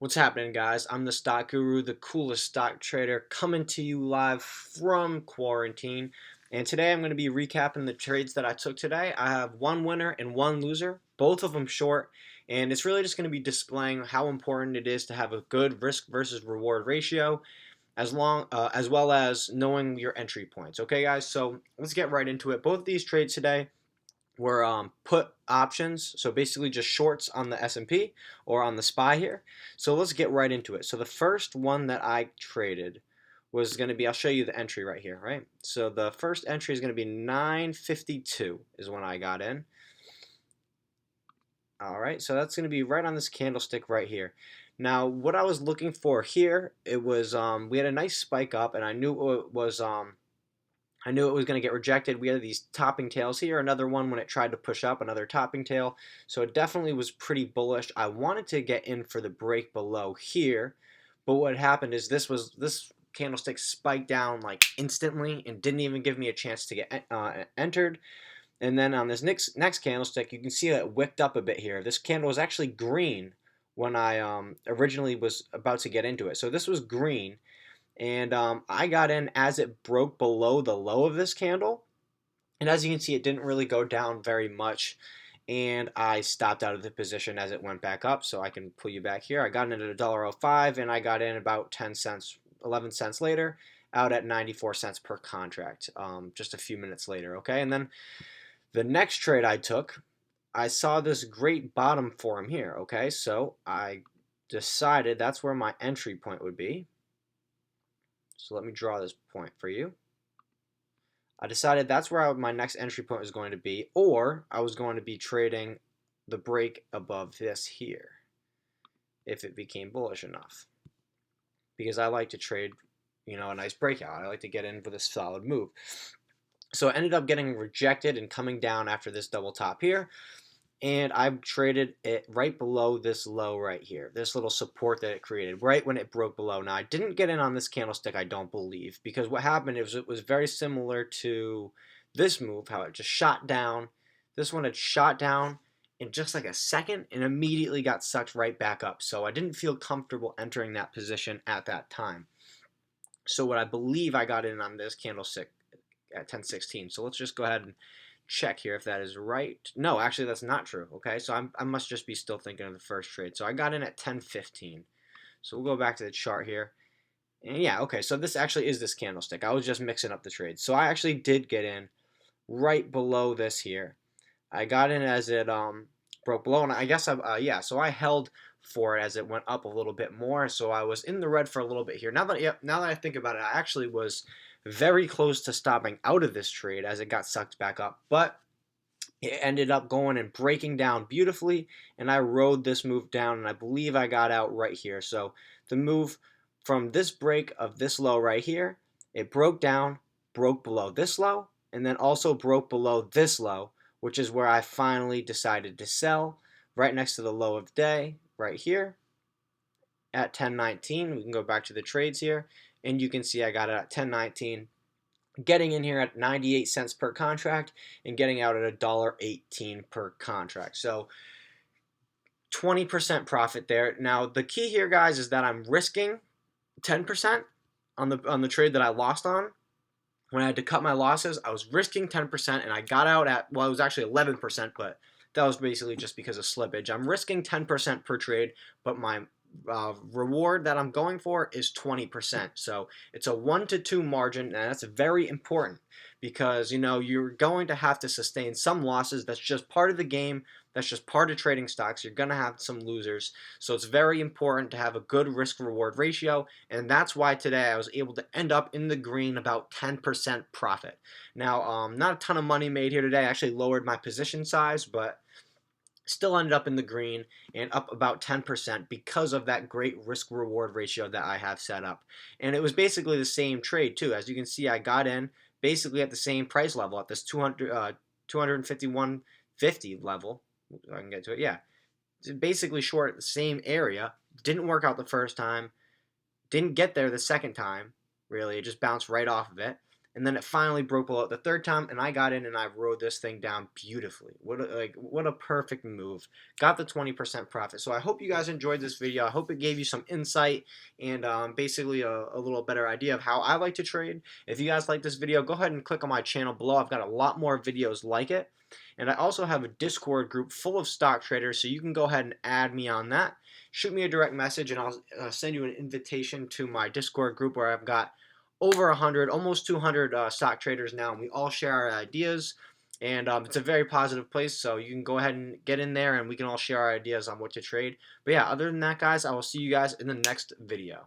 What's happening, guys? I'm the stock guru, the coolest stock trader, coming to you live from quarantine. And today I'm going to be recapping the trades that I took today. I have one winner and one loser, both of them short. And it's really just going to be displaying how important it is to have a good risk versus reward ratio, as well as knowing your entry points. Okay, guys. So let's get right into it. Both of these trades today were put options, so basically just shorts on the S&P or on the SPY here. So let's get right into it. So the first one that I traded was going to be, I'll show you the entry right here, right? So the first entry is going to be 952 is when I got in. All right, so that's going to be right on this candlestick right here. Now, what I was looking for here, it was we had a nice spike up, and I knew it was going to get rejected. We had these topping tails here. Another one when it tried to push up, another topping tail. So it definitely was pretty bullish. I wanted to get in for the break below here, but what happened is this candlestick spiked down like instantly and didn't even give me a chance to get entered. And then on this next candlestick, you can see it wicked up a bit here. This candle was actually green when I originally was about to get into it. So this was green. And I got in as it broke below the low of this candle. And as you can see, it didn't really go down very much. And I stopped out of the position as it went back up. So I can pull you back here. I got in at $1.05 and I got in about 10 cents, 11 cents later, out at 94 cents per contract just a few minutes later. Okay. And then the next trade I took, I saw this great bottom form here. Okay. So I decided that's where my entry point would be. So let me draw this point for you. I decided that's where my next entry point was going to be, or I was going to be trading the break above this here if it became bullish enough. Because I like to trade, a nice breakout. I like to get in for this solid move. So it ended up getting rejected and coming down after this double top here. And I've traded it right below this low right here, this little support that it created, right when it broke below. Now, I didn't get in on this candlestick, I don't believe, because what happened is it was very similar to this move, how it just shot down. This one had shot down in just like a second and immediately got sucked right back up. So I didn't feel comfortable entering that position at that time. So what I believe I got in on this candlestick at 10:16. So let's just go ahead and check here if that is right. No, actually that's not true. Okay, so I must just be still thinking of the first trade. So I got in at 10:15. So we'll go back to the chart here. And yeah, okay, so this actually is this candlestick. I was just mixing up the trades. So I actually did get in right below this here. I got in as it broke below, and I guess yeah, so I held for it as it went up a little bit more. So I was in the red for a little bit here. Now that I think about it, I actually was very close to stopping out of this trade as it got sucked back up, but it ended up going and breaking down beautifully, and I rode this move down, and I believe I got out right here. So the move from this break of this low right here, it broke down, broke below this low, and then also broke below this low, which is where I finally decided to sell, right next to the low of day, right here at 10.19. We can go back to the trades here, and you can see I got it at 10.19, getting in here at 98 cents per contract and getting out at $1.18 per contract. So 20% profit there. Now the key here, guys, is that I'm risking 10% on the trade that I lost on. When I had to cut my losses, I was risking 10% and I got out at, well, it was actually 11%, but that was basically just because of slippage. I'm risking 10% per trade, but my reward that I'm going for is 20%. So it's a 1 to 2 margin, and that's very important because you're going to have to sustain some losses. That's just part of the game. That's just part of trading stocks. You're going to have some losers. So it's very important to have a good risk reward ratio, and that's why today I was able to end up in the green, about 10% profit. Now, not a ton of money made here today. I actually lowered my position size, but still ended up in the green and up about 10% because of that great risk reward ratio that I have set up. And it was basically the same trade too. As you can see, I got in basically at the same price level at this 251.50 level. I can get to it. Yeah. Basically short at the same area. Didn't work out the first time. Didn't get there the second time, really. It just bounced right off of it. and then it finally broke below it the third time, and I got in and I rode this thing down beautifully. What a perfect move. Got the 20% profit. So I hope you guys enjoyed this video. I hope it gave you some insight and basically a little better idea of how I like to trade. If you guys like this video, go ahead and click on my channel below. I've got a lot more videos like it. And I also have a Discord group full of stock traders, so you can go ahead and add me on that. Shoot me a direct message, and I'll send you an invitation to my Discord group where I've got over 100, almost 200 stock traders now, and we all share our ideas. And it's a very positive place, so you can go ahead and get in there, and we can all share our ideas on what to trade. But yeah, other than that, guys, I will see you guys in the next video.